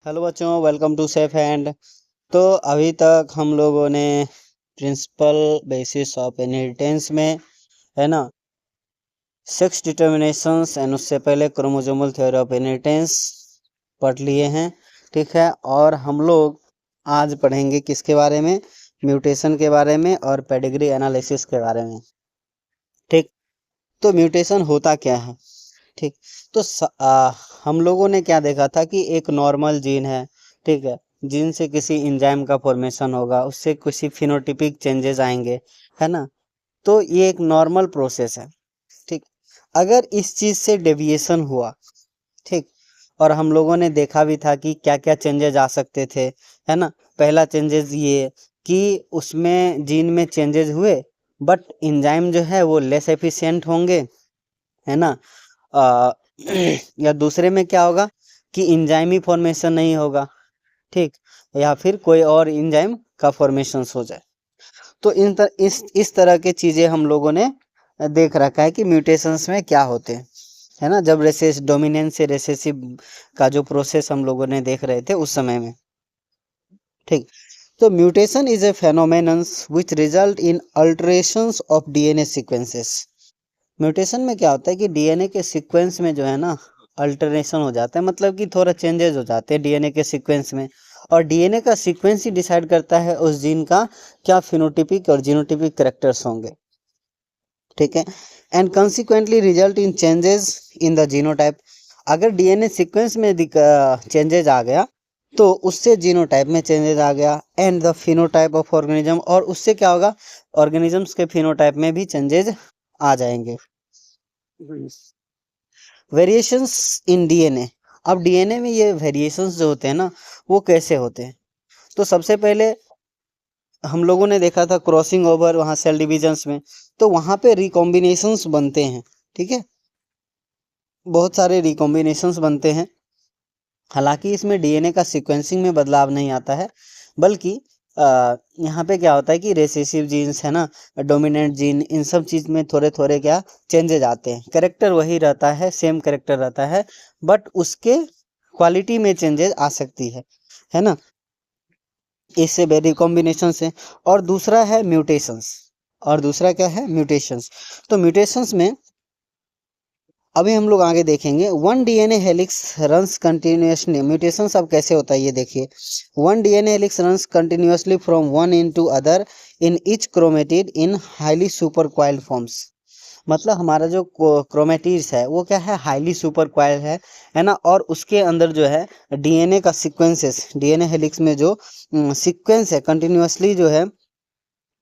Hello बच्चों, welcome to safe hand. तो अभी तक हम लोगों ने प्रिंसिपल बेसिस ऑफ इनहेरिटेंस में, है ना, सेक्स डिटर्मिनेशंस एंड उससे पहले क्रोमोसोमल थ्योरी ऑफ इनहेरिटेंस पढ़ लिए हैं। ठीक है, और हम लोग आज पढ़ेंगे किसके बारे में? म्यूटेशन के बारे में और पेडिग्री एनालिसिस के बारे में। ठीक, तो म्यूटेशन होता क्या है? ठीक, तो हम लोगों ने क्या देखा था कि एक नॉर्मल जीन है, ठीक है, जीन से किसी एंजाइम का फॉर्मेशन होगा, उससे किसी फिनोटिपिक चेंजेस आएंगे, है ना। तो ये एक नॉर्मल प्रोसेस है। ठीक, अगर इस चीज से डेविएशन हुआ, ठीक, और हम लोगों ने देखा भी था कि क्या क्या चेंजेस आ सकते थे, है ना। पहला चेंजेस ये कि उसमें जीन में चेंजेस हुए, बट एंजाइम जो है वो लेस एफिशिएंट होंगे, है ना। अ, या दूसरे में क्या होगा कि एंजाइमी फॉर्मेशन नहीं होगा, ठीक, या फिर कोई और एंजाइम का फॉर्मेशन हो जाए। तो इस तरह के चीजें हम लोगों ने देख रखा है कि म्यूटेशंस में क्या होते हैं, है ना, जब डोमिनेंस से रिसेसिव का जो प्रोसेस हम लोगों ने देख रहे थे उस समय में। ठीक, तो mutation is a phenomenon which result in alterations of DNA sequences. Mutation में क्या होता है कि डीएनए के सीक्वेंस में जो है ना अल्टरेशन हो जाता है, मतलब कि थोड़ा चेंजेस हो जाते हैं डीएनए के सीक्वेंस में, और डीएनए का सीक्वेंस ही डिसाइड करता है उस जीन का क्या फिनोटिपिक और जीनोटिपिक कैरेक्टर्स होंगे। ठीक है, and consequently result in changes in the genotype. अगर डीएनए सीक्वेंस में चेंजेस आ गया तो उससे जीनोटाइप में चेंजेस आ गया, and the phenotype of organism, और उससे क्या होगा, ऑर्गेनिजम्स के फिनोटाइप में भी चेंजेस आ जाएंगे। Variations in DNA. अब डीएनए में ये वेरिएशंस जो होते हैं ना वो कैसे होते हैं? तो सबसे पहले हम लोगों ने देखा था क्रॉसिंग ओवर, वहाँ सेल डिविजन्स में, तो वहाँ पे रिकॉम्बिनेशंस बनते हैं। ठीक है, बहुत सारे रिकॉम्बिनेशंस बनते हैं। हालांकि इसमें डीएनए का सीक्वेंसिंग में बदलाव नहीं आता है, बल्कि यहाँ पे क्या होता है कि रेसेसिव जीन्स, है ना, डोमिनेंट जीन, इन सब चीज़ में थोड़े थोड़े क्या चेंजेज आते हैं। कैरेक्टर वही रहता है, सेम कैरेक्टर रहता है, बट उसके क्वालिटी में चेंजेस आ सकती है ना। इससे वेरी कॉम्बिनेशन से। और दूसरा है म्यूटेशंस। और दूसरा क्या है? म्यूटेशंस। तो म्यूटेशंस में अभी हम लोग आगे देखेंगे। One DNA helix runs continuously. Mutations अब कैसे होता है ये देखिए। One DNA helix runs continuously from one end to other in each chromatid in highly supercoiled forms. मतलब हमारा जो क्रोमेटिड्स है वो क्या है, हाईली सुपर क्वाइल है ना। और उसके अंदर जो है डीएनए का सीक्वेंसेस, डीएनए हेलिक्स में जो सीक्वेंस है कंटिन्यूसली जो है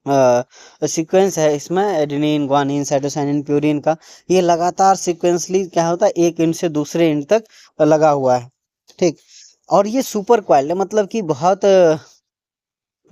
सीक्वेंस है इसमें एडेनिन, ग्वानिन, साइटोसाइनिन, प्यूरिन का, ये लगातार सीक्वेंसली क्या होता है, एक एंड से दूसरे एंड तक लगा हुआ है। ठीक, और ये सुपर क्वाइल्ड है, मतलब कि बहुत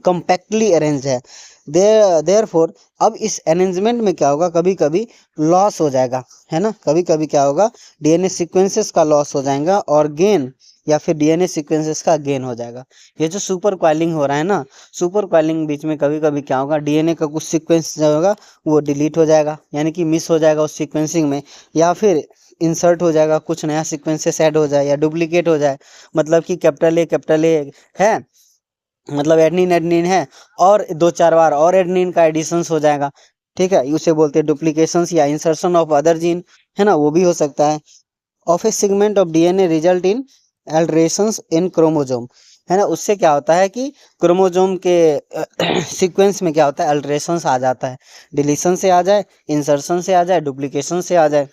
कम्पैक्टली अरेंज है। देयरफॉर अब इस अरेंजमेंट में क्या होगा, कभी कभी लॉस हो जाएगा, है ना। कभी कभी क्या होगा, डीएनए सीक्वेंसेस का लॉस हो जाएगा और गेन, या फिर डीएनए सीक्वेंसेस का गेन हो जाएगा। ये जो सुपर क्वाइलिंग हो रहा है ना, सुपर क्वाइलिंग बीच में कभी कभी क्या होगा, डीएनए का कुछ सीक्वेंस जो होगा वो डिलीट हो जाएगा, यानी कि मिस हो जाएगा उस सीक्वेंसिंग में, या फिर इंसर्ट हो जाएगा, कुछ नया सीक्वेंसेस ऐड हो जाए या डुप्लीकेट हो जाए। मतलब कि कैपिटल ए है, मतलब एडनिन एडनिन है, और दो चार बार और एडनिन का एडिशंस हो जाएगा। ठीक है, उसे बोलते हैं डुप्लीकेशंस या इंसर्शन ऑफ अदर जीन, है ना, वो भी हो सकता है। Of a segment of DNA result in alterations in chromosome, है ना। उससे क्या होता है कि क्रोमोजोम के सीक्वेंस में क्या होता है, अल्ट्रेशंस आ जाता है, डिलीशन से आ जाए, इंसर्शन से आ जाए, डुप्लीकेशन से आ जाए।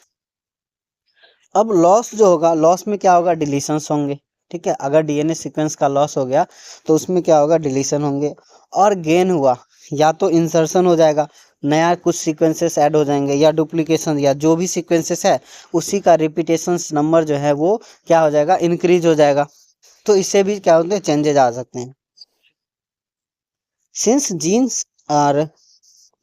अब लॉस जो होगा, लॉस में क्या होगा, डिलीशंस होंगे। ठीक है, अगर डीएनए सीक्वेंस का लॉस हो गया तो उसमें क्या होगा, डिलीशन होंगे। और गेन हुआ, या तो इंसर्शन हो जाएगा, नया कुछ सीक्वेंसेस ऐड हो जाएंगे, या डुप्लीकेशन, या जो भी सीक्वेंसेस है उसी का रिपीटेशंस नंबर जो है वो क्या हो जाएगा, इंक्रीज हो जाएगा। तो इससे भी क्या होते हैं, चेंजेस आ सकते हैं। Since genes are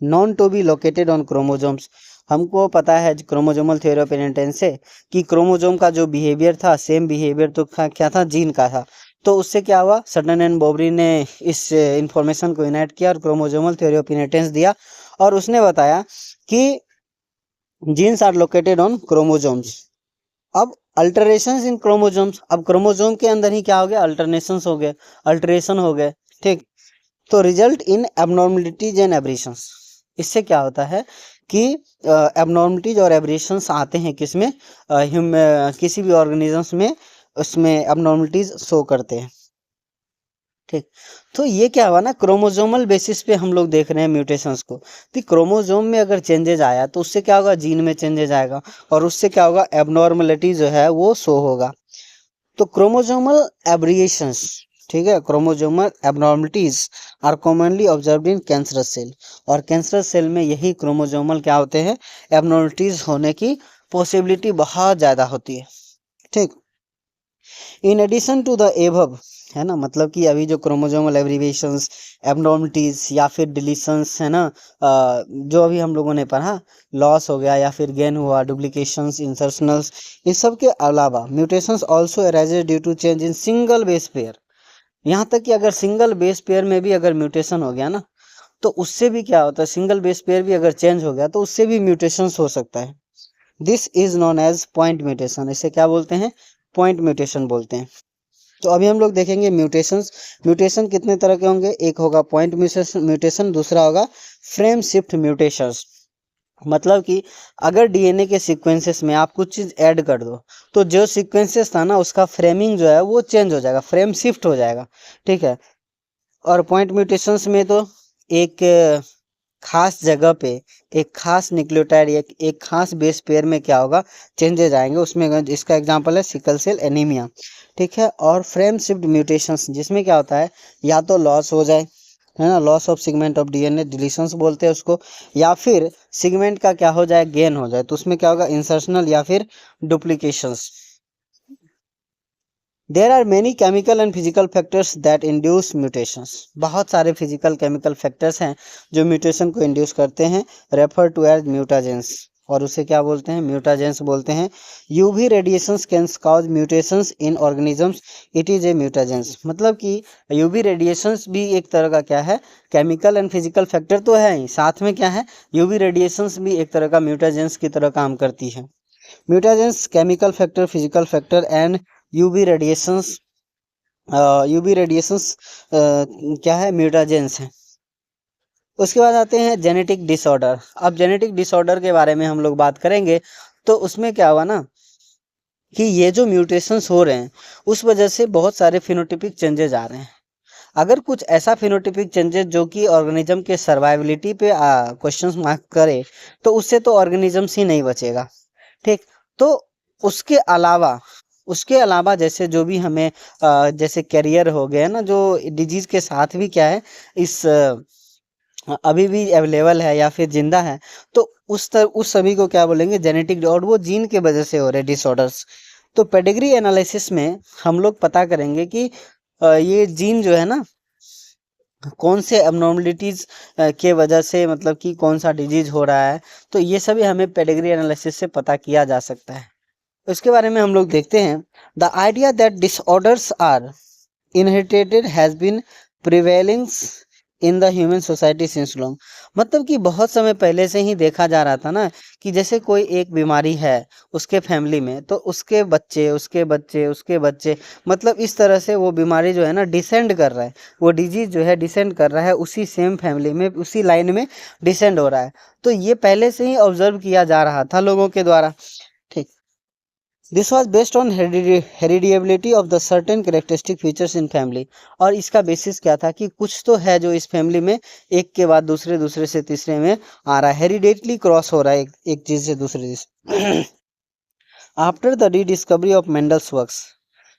known to be located on chromosomes, हमको पता है क्रोमोजोमल थ्योरी ऑफ इनहेरिटेंस से कि क्रोमोजोम का जो बिहेवियर था, सेम बिहेवियर तो क्या था, जीन का था। तो उससे क्या हुआ, सटन एंड बोबरी ने इस इंफॉर्मेशन को यूनाइट किया और क्रोमोजोमल थ्योरी ऑफ इनहेरिटेंस दिया, और उसने बताया कि genes are located on chromosomes. अब अल्टरेशंस इन क्रोमोजोम्स, अब क्रोमोजोम के अंदर ही क्या हो गया, अल्टरनेशंस हो गए, अल्टरेशन हो गए, ठीक। तो result in abnormalities and aberrations, इससे क्या होता है कि एबनॉर्मलिटीज और एब्रेशंस आते हैं किसमें, किसी भी ऑर्गेनिजम्स में, उसमें एबनॉर्मलिटीज शो करते हैं, ठीक। तो ये क्या हुआ ना, क्रोमोजोमल बेसिस पे हम लोग देख रहे हैं म्यूटेशंस को। तो क्रोमोजोम में अगर चेंजेज आया तो उससे क्या होगा, जीन में चेंजेज आएगा, और उससे क्या होगा, एबनॉर्मलिटी जो है वो शो होगा। तो क्रोमोजोमल एब्रिएशंस, ठीक है, chromosomal abnormalities are commonly observed in cancerous cell, और कैंसरस सेल में यही क्रोमोजोमल क्या होते हैं, एबनॉर्मलिटीज होने की पॉसिबिलिटी बहुत ज़्यादा होती है, ठीक। In addition to the above, है ना, मतलब कि अभी जो क्रोमोजोमल एब्रिविएशंस, एबनॉर्मलिटीज या फिर डिलीशंस, है ना, जो अभी हम लोगों ने पढ़ा, लॉस हो गया या फिर गेन हुआ, डुप्लीकेशंस, इंसर्शनल्स, इन सब के अलावा mutations also arises due to change in single base pair. यहाँ तक कि अगर सिंगल बेस पेयर में भी अगर म्यूटेशन हो गया ना, तो उससे भी क्या होता है, सिंगल बेस पेयर भी अगर चेंज हो गया तो उससे भी म्यूटेशंस हो सकता है। This is known as point mutation, इसे क्या बोलते हैं, पॉइंट म्यूटेशन बोलते हैं। तो अभी हम लोग देखेंगे म्यूटेशंस। म्यूटेशन कितने तरह के होंगे, एक होगा पॉइंट म्यूटेशन, दूसरा होगा फ्रेम शिफ्ट म्यूटेशंस। मतलब कि अगर डीएनए के सीक्वेंसेस में आप कुछ चीज़ ऐड कर दो, तो जो सीक्वेंसेस था ना उसका फ्रेमिंग जो है वो चेंज हो जाएगा, फ्रेम शिफ्ट हो जाएगा, ठीक है। और पॉइंट म्यूटेशंस में तो एक खास जगह पे एक खास न्यूक्लियोटाइड, एक खास बेस पेयर में क्या होगा, चेंजेज आएंगे उसमें। इसका एग्जांपल है सिकल सेल एनीमिया, ठीक है। और फ्रेम शिफ्ट म्यूटेशंस जिसमें क्या होता है, या तो लॉस हो जाए, है ना, loss of segment of DNA, deletions बोलते हैं उसको, या फिर सेगमेंट का क्या हो जाए, गेन हो जाए, तो उसमें क्या होगा, इंसर्शनल या फिर duplications. There are many chemical and physical factors that induce mutations, बहुत सारे फिजिकल केमिकल फैक्टर्स हैं जो म्यूटेशन को इंड्यूस करते हैं, रेफर टू एज म्यूटाजेंस, और उसे क्या बोलते हैं, म्यूटाजेंस बोलते हैं। UV radiations can cause mutations in organisms, it is a mutagens, मतलब कि यूवी रेडिएशंस भी एक तरह का क्या है, केमिकल एंड फिजिकल फैक्टर तो है ही, साथ में क्या है, यूवी रेडिएशंस भी एक तरह का म्यूटाजेंस की तरह काम करती है। Mutagens chemical factor, physical factor and UV radiations, UV radiations क्या है, म्यूटाजेंस है। उसके बाद आते हैं जेनेटिक डिसऑर्डर। अब जेनेटिक डिसऑर्डर के बारे में हम लोग बात करेंगे, तो उसमें क्या हुआ ना कि ये जो म्यूटेशंस हो रहे हैं उस वजह से बहुत सारे फिनोटिपिक चेंजेस आ रहे हैं। अगर कुछ ऐसा फिनोटिपिक चेंजेस जो कि ऑर्गेनिज्म के सर्वाइबिलिटी पे क्वेश्चन मार्क करे, तो उससे तो ऑर्गेनिजम्स ही नहीं बचेगा, ठीक। तो उसके अलावा उसके अलावा जैसे जो भी हमें जैसे कैरियर हो गए ना, जो डिजीज के साथ भी क्या है, इस अभी भी अवेलेबल है या फिर जिंदा है, तो उस सभी को क्या बोलेंगे, जेनेटिक, और वो जीन के वजह से हो रहे डिसऑर्डर्स। तो पेडिग्री एनालिसिस में हम लोग पता करेंगे कि ये जीन जो है ना, कौन से एबनॉर्मलिटीज के वजह से, मतलब कि कौन सा डिजीज हो रहा है, तो ये सभी हमें पेडिग्री एनालिसिस से पता किया जा सकता है। इसके बारे में हम लोग देखते हैं। The idea that disorders are inherited has been prevailing in the human society since long, मतलब कि बहुत समय पहले से ही देखा जा रहा था ना कि जैसे कोई एक बीमारी है उसके फैमिली में, तो उसके बच्चे, उसके बच्चे, उसके बच्चे, मतलब इस तरह से वो बीमारी जो है ना डिसेंड कर रहा है, वो डिजीज जो है डिसेंड कर रहा है, उसी सेम फैमिली में, उसी लाइन में डिसेंड हो रहा है। तो ये पहले से ही ऑब्जर्व किया जा रहा था लोगों के द्वारा, ठीक। This was based on heritability of the certain characteristic features in family, और इसका बेसिस क्या था कि कुछ तो है जो इस फैमिली में एक के बाद दूसरे, दूसरे से तीसरे में आ रहा है, हेरिडेटली क्रॉस हो रहा है एक चीज से दूसरी चीज। After the rediscovery of Mendel's works,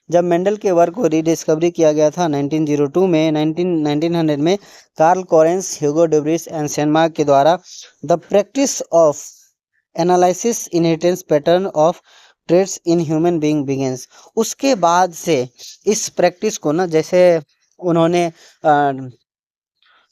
जब मेंडल के वर्क को रीडिस्कवरी किया गया था 1902 में, 1900 में, Carl Correns, Hugo de Vries and Tschermak के द्वारा the practice of analysis inheritance pattern of traits in human being begins, उसके बाद से इस प्रैक्टिस को ना, जैसे उन्होंने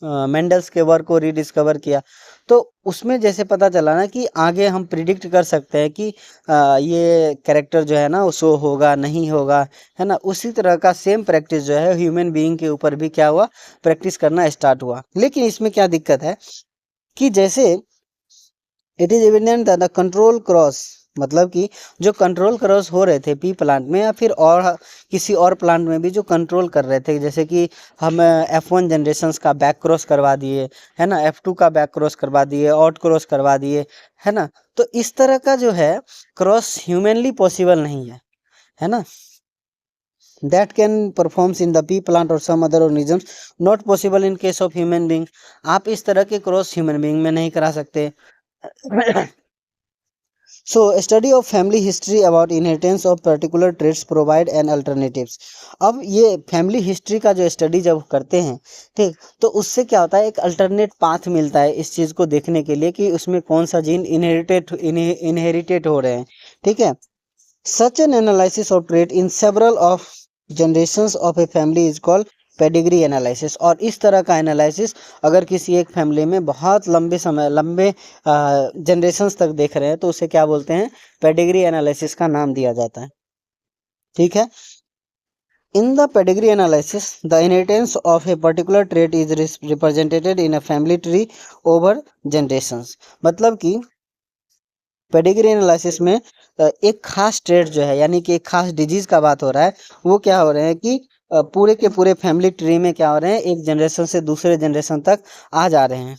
मेंडल्स के वर्क को रीडिस्कवर किया, तो उसमें जैसे पता चला ना कि आगे हम प्रिडिक्ट कर सकते हैं कि ये कैरेक्टर जो है ना वो शो होगा नहीं होगा, है ना। उसी तरह का सेम प्रैक्टिस जो है ह्यूमन बीइंग के ऊपर भी क्या हुआ, प्रैक्टिस करना स्टार्ट हुआ। लेकिन इसमें क्या दिक्कत है कि जैसे it is evident that the control cross मतलब कि जो कंट्रोल क्रॉस हो रहे थे पी प्लांट में या फिर और किसी और प्लांट में भी जो कंट्रोल कर रहे थे, जैसे कि हम F1 जनरेशन्स का बैक क्रॉस करवा दिए, है ना, F2 का बैक क्रॉस करवा दिए, आउट क्रॉस करवा दिए, है ना। तो इस तरह का जो है क्रॉस ह्यूमनली पॉसिबल नहीं है ना। That can performs in the pea plant और some other organisms, not possible in case of human being. आप इस तरह के क्रॉस ह्यूमन बींग में नहीं करा सकते। So, a study of family history about inheritance of particular traits provide an alternatives। अब ये फैमिली हिस्ट्री का जो स्टडी जब करते हैं, ठीक, तो उससे क्या होता है, एक अल्टरनेट पाथ मिलता है इस चीज़ को देखने के लिए कि उसमें कौन सा जीन इनहेरिटेड हो रहे हैं, ठीक है। Such an analysis of trait in several of generations of a family is called pedigree analysis. और इस तरह का एनालिसिस अगर किसी एक फैमिली में बहुत लंबे जनरेशन्स तक देख रहे हैं तो उसे क्या बोलते हैं, पेडिग्री एनालिसिस का नाम दिया जाता है, ठीक है। In the pedigree analysis the inheritance of a particular trait is represented in a family tree over generations. मतलब कि पेडिग्री एनालिसिस में एक खास ट्रेट जो है, यानी कि एक खास डिजीज का बात हो रहा है, वो क्या हो रहे हैं कि पूरे के पूरे फैमिली ट्री में क्या हो रहे हैं, एक जनरेशन से दूसरे जनरेशन तक आ जा रहे हैं।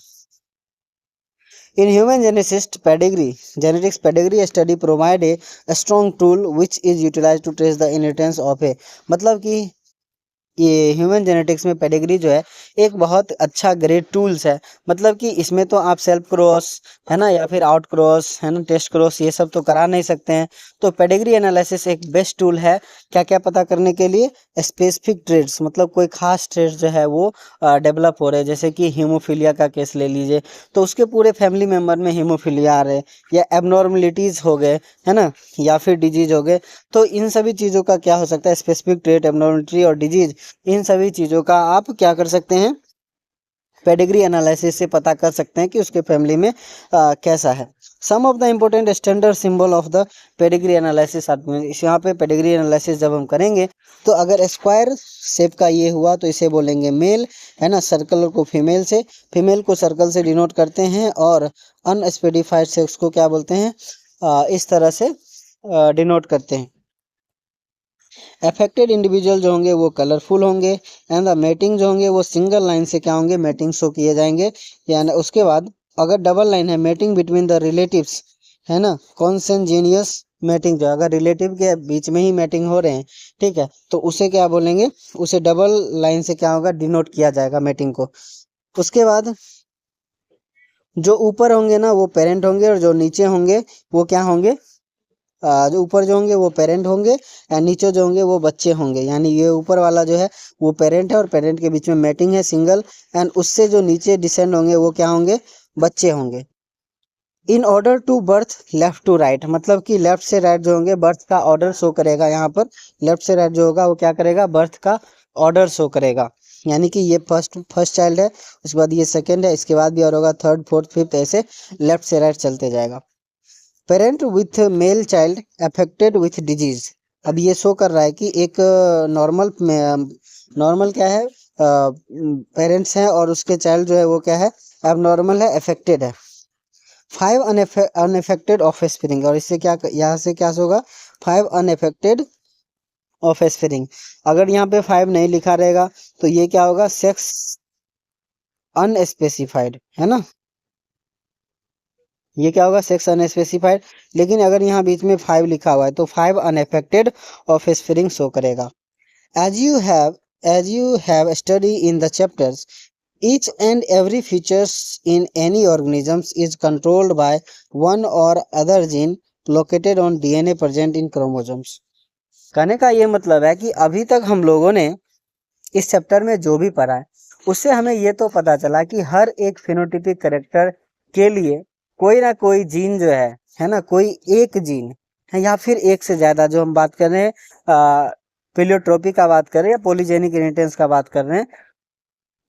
In human genetics pedigree study provide a strong tool which is utilize to trace the inheritance of a. मतलब कि ये ह्यूमन जेनेटिक्स में पेडिग्री जो है एक बहुत अच्छा ग्रेट टूल्स है। मतलब कि इसमें तो आप सेल्फ क्रॉस, है ना, या फिर आउट क्रॉस, है ना, टेस्ट क्रॉस, ये सब तो करा नहीं सकते हैं। तो पेडिग्री एनालिसिस एक बेस्ट टूल है क्या क्या पता करने के लिए, स्पेसिफिक ट्रेड्स, मतलब कोई खास ट्रेड्स जो है वो डेवलप हो रहे हैं। जैसे कि हीमोफीलिया का केस ले लीजिए, तो उसके पूरे फैमिली मेम्बर में हीमोफीलिया आ रहे, या एबनॉर्मलिटीज़ हो गए, है ना, या फिर डिजीज हो गए। तो इन सभी चीज़ों का क्या हो सकता है, स्पेसिफिक ट्रेट, एबनॉर्मलिटी और डिजीज, इन सभी चीज़ों का आप क्या कर सकते हैं, पेडिग्री एनालिसिस से पता कर सकते हैं कि उसके फैमिली में कैसा है। Some of the important standard symbol of the pedigree analysis. यहाँ पे पेडिग्री एनालिसिस जब हम करेंगे तो अगर स्क्वायर शेप का ये हुआ तो इसे बोलेंगे मेल, है ना, सर्कल को फीमेल से, फीमेल को सर्कल से डिनोट करते हैं, और अनस्पेसिफाइड सेक्स को क्या बोलते हैं, इस तरह से डिनोट करते हैं। अफेक्टेड इंडिविजुअल जो होंगे वो कलरफुल होंगे, एंड द मेटिंग जो होंगे वो सिंगल लाइन से क्या होंगे, मेटिंग शो किए जाएंगे। यानी उसके बाद अगर डबल लाइन है, मेटिंग बिटवीन द रिलेटिव्स, है ना, कॉन्सेंजीनियस मेटिंग, जो अगर रिलेटिव के बीच में ही मेटिंग हो रहे हैं, ठीक है, तो उसे क्या बोलेंगे, उसे डबल लाइन से क्या होगा, डिनोट किया जाएगा मेटिंग को। उसके बाद जो ऊपर होंगे ना वो पेरेंट होंगे, और जो नीचे होंगे वो क्या होंगे, जो ऊपर जो होंगे वो पेरेंट होंगे, एंड नीचे जो होंगे वो बच्चे होंगे। यानी ये ऊपर वाला जो है वो पेरेंट है, और पेरेंट के बीच में मैटिंग है सिंगल, एंड उससे जो नीचे डिसेंड होंगे वो क्या होंगे, बच्चे होंगे। In order to birth left to right, मतलब कि लेफ्ट से राइट जो होंगे बर्थ का ऑर्डर शो करेगा। यहाँ पर लेफ्ट से राइट जो होगा वो क्या करेगा, बर्थ का ऑर्डर शो करेगा। यानी कि ये फर्स्ट चाइल्ड है, उसके बाद ये सेकेंड है, इसके बाद भी और होगा थर्ड फोर्थ फिफ्थ, ऐसे लेफ्ट से राइट चलते जाएगा। Parent with male child affected with disease. अब ये शो कर रहा है कि एक नॉर्मल क्या है, पेरेंट्स हैं, और उसके चाइल्ड जो है वो क्या है, एबनॉर्मल है, अफेक्टेड है। 5 अनअफेक्टेड ऑफ स्प्रिंग, और इससे क्या, यहाँ से क्या होगा, 5 अनअफेक्टेड ऑफ स्प्रिंग। अगर यहाँ पे 5 नहीं लिखा रहेगा तो ये क्या होगा, सेक्स अनस्पेसिफाइड, है ना, ये क्या होगा, सेक्स अनस्पेसिफाइड। लेकिन अगर यहाँ बीच में 5 लिखा हुआ है तो 5 अनअफेक्टेड ऑफ स्प्रिंग शो करेगा। As you have study in the chapters, each and every features in any organisms is controlled by one or other gene located on DNA present in chromosomes। कहने का ये मतलब है कि अभी तक हम लोगों ने इस चैप्टर में जो भी पढ़ा है उससे हमें ये तो पता चला कि हर एक फिनोटिपिक कैरेक्टर के लिए कोई ना कोई जीन जो है ना, कोई एक जीन है या फिर एक से ज़्यादा, जो हम बात कर रहे हैं प्लेयोट्रोपी का बात कर रहे हैं या पॉलीजेनिक इनहेरिटेंस का बात कर रहे हैं,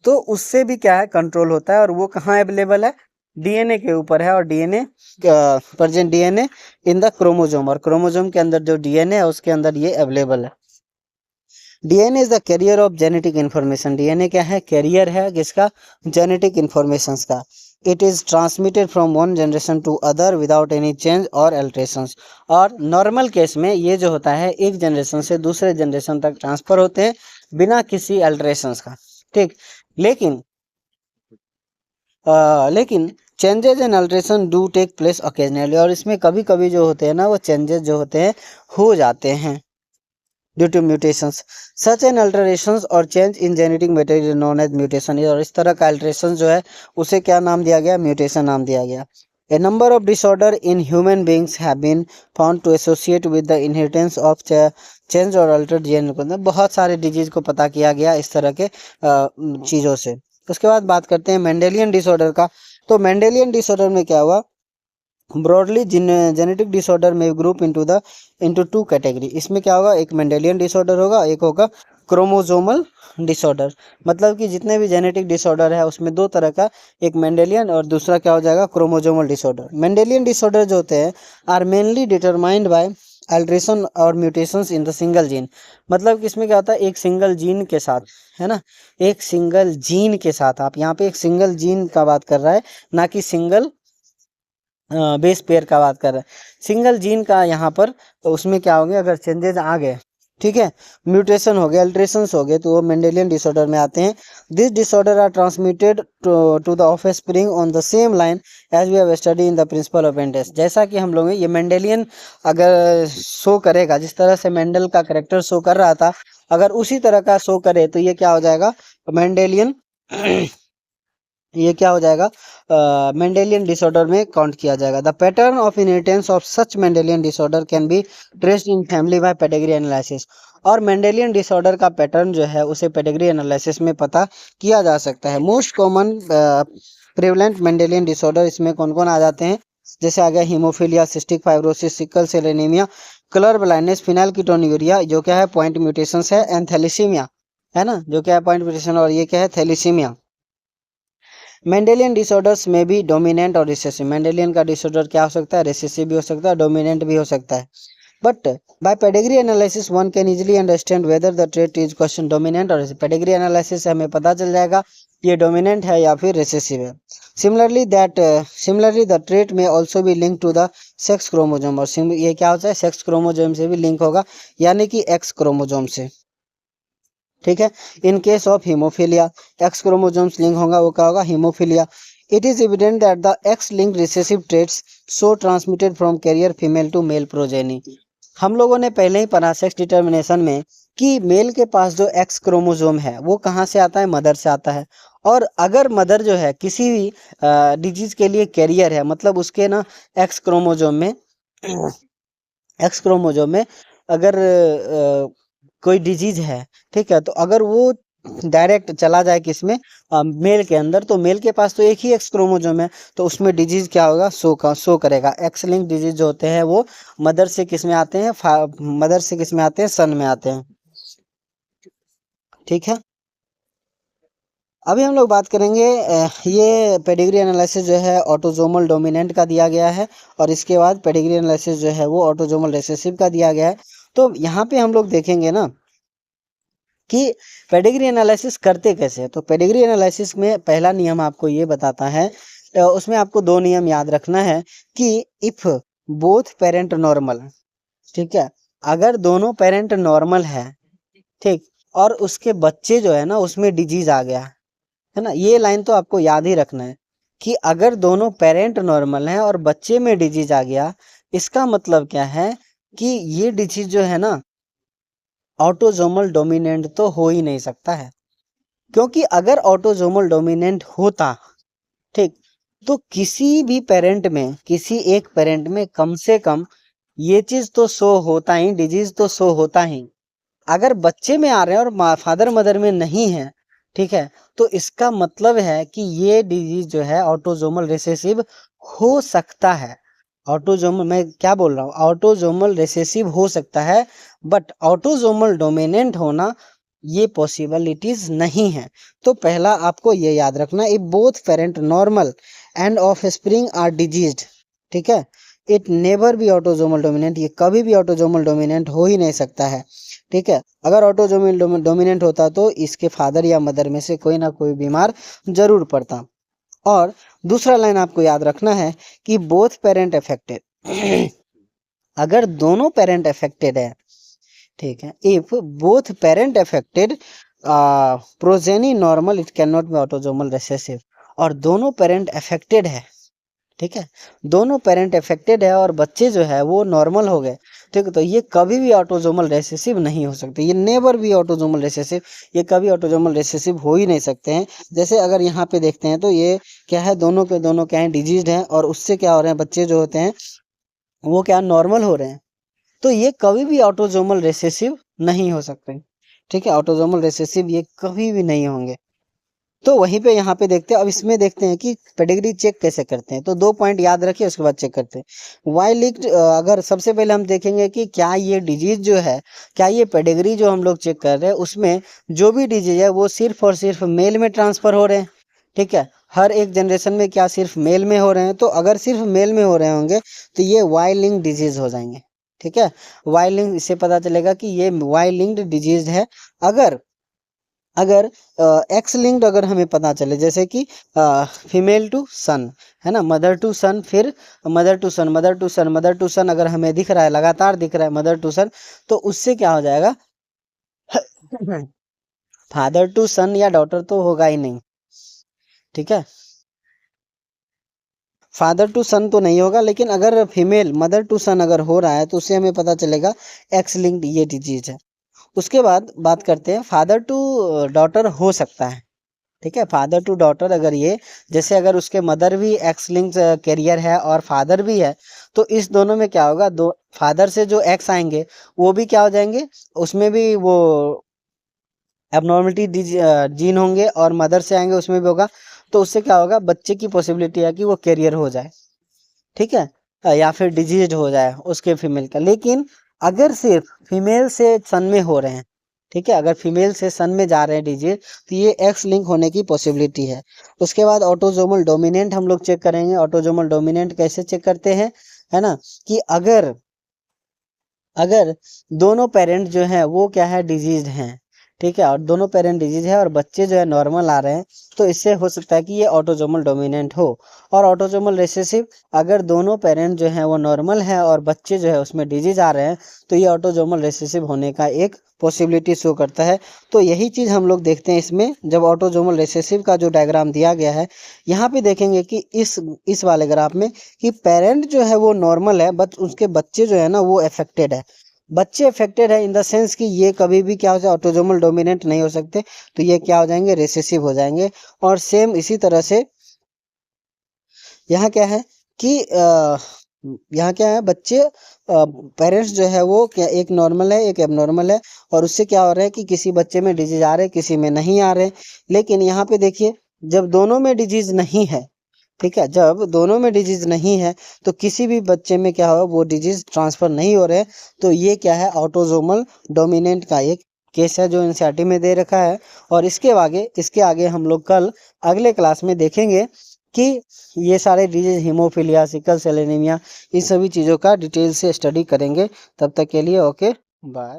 तो उससे भी क्या है, कंट्रोल होता है। और वो कहाँ अवेलेबल है, डीएनए के ऊपर है, और DNA present DNA in the chromosome, और क्रोमोजोम के अंदर जो डीएनए है उसके अंदर ये अवेलेबल है। DNA is the carrier of genetic information. DNA क्या है, कैरियर है किसका, जेनेटिक इन्फॉर्मेशन का। It is transmitted from one generation to other without any change or alterations. और नॉर्मल केस में ये जो होता है एक जनरेशन से दूसरे जनरेशन तक ट्रांसफ़र होते हैं बिना किसी अल्ट्रेशंस का, ठीक। लेकिन लेकिन changes and alteration do take place occasionally, और इसमें कभी कभी जो होते हैं ना वो चेंजेस जो होते हैं हो जाते हैं due to mutations. Such an alterations और change in genetic material known as mutation, और इस तरह का अल्टरेशन जो है उसे क्या नाम दिया गया, म्यूटेशन नाम दिया गया। A number of disorder in human beings have been found to associate with the inheritance of change और अल्टर्ड जीन। बहुत सारे डिजीज को पता किया गया इस तरह के चीज़ों से। उसके बाद बात करते हैं मेंडेलियन डिसऑर्डर का। तो मेंडेलियन डिसऑर्डर में क्या हुआ, ब्रॉडली जेनेटिक डिसऑर्डर में ग्रुप इनटू टू कैटेगरी। इसमें क्या होगा, एक मेंडेलियन डिसऑर्डर होगा, एक होगा क्रोमोजोमल डिसऑर्डर। मतलब कि जितने भी जेनेटिक डिसऑर्डर है उसमें दो तरह का, एक मेंडेलियन और दूसरा क्या हो जाएगा, क्रोमोजोमल डिसऑर्डर। मेंडेलियन डिसऑर्डर जो होते हैं are mainly determined by alteration और mutations in the single gene. मतलब कि इसमें क्या होता है, एक सिंगल जीन के साथ, है ना, एक सिंगल जीन के साथ, आप यहाँ पे एक सिंगल जीन का बात कर रहा है ना कि सिंगल बेस पेयर का बात कर रहे हैं। सिंगल जीन का यहाँ पर, तो उसमें क्या होंगे, अगर चेंजेस आ गए, ठीक है, म्यूटेशन हो गए, अल्ट्रेशंस हो गए, तो वो मेंडेलियन डिसऑर्डर में आते हैं। This disorder are transmitted to the offspring on the same line as we have study in the principle of inheritance. जैसा कि हम लोग ये मेंडेलियन अगर शो करेगा, जिस तरह से मेंडल का करेक्टर शो कर रहा था, अगर उसी तरह का शो करे तो ये क्या हो जाएगा, मेंडेलियन ये क्या हो जाएगा, मेंडेलियन डिसऑर्डर में काउंट किया जाएगा। The pattern of inheritance of such Mendelian disorder can be traced in family by pedigree analysis. और मेंडेलियन डिसऑर्डर का पैटर्न जो है उसे पेडिग्री एनालिसिस में पता किया जा सकता है। Most common prevalent Mendelian disorder इसमें कौन कौन आ जाते हैं, जैसे आ गया haemophilia, cystic fibrosis, sickle cell anaemia, colour blindness, phenylketonuria जो क्या है पॉइंट म्यूटेशंस है, एंड थैलेसीमिया, है ना, जो क्या है पॉइंट म्यूटेशन, और ये क्या है थैलेसीमिया। मेंडेलियन डिसऑर्डर्स में भी डोमिनेंट और रिसेसिव। मेंडेलियन का डिसऑर्डर क्या हो सकता है, रिसेसिव भी हो सकता है, डोमिनेंट भी हो सकता है। But by pedigree analysis one can easily understand whether the trait is question dominant और पेडिग्री एनालिसिस से हमें पता चल जाएगा ये डोमिनेंट है या फिर रिसेसिव है। Similarly the trait may also भी link to the sex chromosome, और ये क्या होता है, सेक्स क्रोमोजोम से भी लिंक होगा, यानी कि एक्स क्रोमोजोम से, ठीक है। In case of hemophilia X chromosomes link होगा, वो क्या होगा, hemophilia. It is evident that the X linked recessive traits so transmitted from carrier female to male progeny. हम लोगों ने पहले ही पढ़ा सेक्स डिटर्मिनेशन में कि मेल के पास जो एक्स क्रोमोजोम है वो कहाँ से आता है, मदर से आता है। और अगर मदर जो है किसी भी डिजीज के लिए कैरियर है, मतलब उसके ना एक्स क्रोमोजोम में एक्स क्रोमोजोम में अगर कोई डिजीज है, ठीक है, तो अगर वो डायरेक्ट चला जाए किसमें, मेल के अंदर, तो मेल के पास तो एक ही एक्स क्रोमोजोम है, तो उसमें डिजीज क्या होगा, शो करेगा। एक्स लिंक डिजीज जो होते हैं वो मदर से किस में आते हैं, मदर से किस में आते हैं, सन में आते हैं, ठीक है। अभी हम लोग बात करेंगे ये पेडिग्री एनालिसिस जो है ऑटोजोमल डोमिनेंट का दिया गया है, और इसके बाद पेडिग्री एनालिसिस जो है वो ऑटोजोमल रिसेसिव का दिया गया है। तो यहाँ पे हम लोग देखेंगे ना कि पेडिग्री एनालिसिस करते कैसे हैं। तो पेडिग्री एनालिसिस में पहला नियम आपको ये बताता है, उसमें आपको दो नियम याद रखना है कि इफ बोथ पेरेंट नॉर्मल, ठीक है, अगर दोनों पेरेंट नॉर्मल है, ठीक, और उसके बच्चे जो है ना उसमें डिजीज आ गया, है ना, ये लाइन तो आपको याद ही रखना है कि अगर दोनों पेरेंट नॉर्मल हैं और बच्चे में डिजीज आ गया, इसका मतलब क्या है कि ये डिजीज जो है ना ऑटोजोमल डोमिनेंट तो हो ही नहीं सकता है। क्योंकि अगर ऑटोजोमल डोमिनेंट होता, ठीक, तो किसी भी पेरेंट में, किसी एक पेरेंट में कम से कम ये चीज तो शो होता ही, डिजीज तो शो होता ही। अगर बच्चे में आ रहे हैं और फादर मदर में नहीं है, ठीक है, तो इसका मतलब है कि ये डिजीज जो है ऑटोजोमल रिसेसिव हो सकता है। ऑटोजोमल, मैं क्या बोल रहा हूँ, ऑटोजोमल रिसेसिव हो सकता है, बट ऑटोजोमल डोमिनेंट होना ये पॉसिबिलिटीज नहीं है। तो पहला आपको ये याद रखना, if both parent normal and offspring are diseased, ठीक है, it never be autosomal dominant, ये कभी भी ऑटोजोमल डोमिनेंट हो ही नहीं सकता है, ठीक है। अगर ऑटोजोमल डोमिनेंट होता तो इसके फादर या मदर में से कोई ना कोई बीमार जरूर पड़ता। और दूसरा लाइन आपको याद रखना है कि बोथ पेरेंट अफेक्टेड अगर दोनों पेरेंट अफेक्टेड है, ठीक है, if both parent affected progeny normal it can not be autosomal recessive, और दोनों पेरेंट अफेक्टेड है, ठीक है, दोनों पेरेंट अफेक्टेड है और बच्चे जो है वो नॉर्मल हो गए, ठीक है, तो ये कभी भी ऑटोजोमल रिसेसिव नहीं हो सकते, ये नेवर भी ऑटोजोमल रिसेसिव, ये कभी ऑटोजोमल रिसेसिव हो ही नहीं सकते हैं। जैसे अगर यहाँ पे देखते हैं तो ये क्या है, दोनों के दोनों क्या है, डिजीज हैं, और उससे क्या हो रहे हैं, बच्चे जो होते हैं वो क्या नॉर्मल हो रहे हैं, तो ये कभी भी ऑटोजोमल रिसेसिव नहीं हो सकते, ठीक है, ऑटोजोमल रिसेसिव ये कभी भी नहीं होंगे। तो वहीं पे यहाँ पे देखते हैं, अब इसमें देखते हैं कि पेडिग्री चेक कैसे करते हैं, तो 2 पॉइंट याद रखिए, उसके बाद चेक करते हैं। वाई लिंक्ड, अगर सबसे पहले हम देखेंगे कि क्या ये डिजीज जो है, क्या ये पेडिग्री जो हम लोग चेक कर रहे हैं उसमें जो भी डिजीज है वो सिर्फ और सिर्फ मेल में ट्रांसफर हो रहे हैं, ठीक है, हर एक जनरेशन में क्या सिर्फ मेल में हो रहे हैं, तो अगर सिर्फ मेल में हो रहे होंगे तो ये वाई लिंक डिजीज हो जाएंगे, ठीक है, वाई लिंक, इससे पता चलेगा कि ये वाई लिंक्ड डिजीज है। अगर अगर एक्स लिंक्ड अगर हमें पता चले, जैसे कि फीमेल टू सन, है ना, मदर टू सन, फिर mother to son, mother to son, mother to son, अगर हमें दिख रहा है, लगातार दिख रहा है मदर टू सन, तो उससे क्या हो जाएगा फादर टू सन या डॉटर तो होगा ही नहीं, ठीक है, फादर टू सन तो नहीं होगा, लेकिन अगर फीमेल मदर टू सन अगर हो रहा है तो उससे हमें पता चलेगा एक्स लिंक्ड ये डिजीज है। उसके बाद बात करते हैं, फादर टू डॉटर हो सकता है, ठीक है, फादर टू डॉटर, अगर ये जैसे अगर उसके मदर भी एक्स लिंक कैरियर है और फादर भी है, तो इस दोनों में क्या होगा, दो फादर से जो एक्स आएंगे वो भी क्या हो जाएंगे, उसमें भी वो एबनॉर्मलिटी जीन होंगे, और मदर से आएंगे उसमें भी होगा, तो उससे क्या होगा, बच्चे की पॉसिबिलिटी है कि वो कैरियर हो जाए, ठीक है, या फिर डिजीज हो जाए उसके फीमेल का। लेकिन अगर सिर्फ फीमेल से सन में हो रहे हैं, ठीक है, अगर फीमेल से सन में जा रहे हैं डिजीज, तो ये एक्स लिंक होने की पॉसिबिलिटी है। उसके बाद ऑटोजोमल डोमिनेंट हम लोग चेक करेंगे। ऑटोजोमल डोमिनेंट कैसे चेक करते हैं, है ना, कि अगर अगर दोनों पेरेंट जो हैं वो क्या है, डिजीज हैं, ठीक है, और दोनों पेरेंट डिजीज है और बच्चे जो है नॉर्मल आ रहे हैं, तो इससे हो सकता है कि ये ऑटोजोमल डोमिनेंट हो। और ऑटोजोमल रिसेसिव, अगर दोनों पेरेंट जो हैं वो नॉर्मल है और बच्चे जो है उसमें डिजीज आ रहे हैं, तो ये ऑटोजोमल रिसेसिव होने का एक पॉसिबिलिटी शो करता है। तो यही चीज़ हम लोग देखते हैं इसमें, जब ऑटोजोमल रिसेसिव का जो डायग्राम दिया गया है, यहाँ पे देखेंगे कि इस वाले ग्राफ में कि पेरेंट जो है वो नॉर्मल है, बट उसके बच्चे जो है ना वो अफेक्टेड है। बच्चे अफेक्टेड है इन द सेंस कि ये कभी भी क्या हो जाए, ऑटोजोमल डोमिनेंट नहीं हो सकते, तो ये क्या हो जाएंगे, रिसेसिव हो जाएंगे। और सेम इसी तरह से यहाँ क्या है कि यहाँ क्या है, बच्चे पेरेंट्स जो है वो क्या, एक नॉर्मल है एक एबनॉर्मल है, और उससे क्या हो रहा है कि किसी बच्चे में डिजीज आ रहे हैं, किसी में नहीं आ रहे। लेकिन यहाँ पे देखिए, जब दोनों में डिजीज नहीं है, ठीक है, जब दोनों में डिजीज नहीं है तो किसी भी बच्चे में क्या होगा, वो डिजीज ट्रांसफर नहीं हो रहे, तो ये क्या है, ऑटोजोमल डोमिनेंट का एक केस है जो एनसीईआरटी में दे रखा है। और इसके आगे हम लोग कल अगले क्लास में देखेंगे कि ये सारे disease, haemophilia, sickle cell anaemia, इन सभी चीज़ों का डिटेल से स्टडी करेंगे। तब तक के लिए ओके, बाय।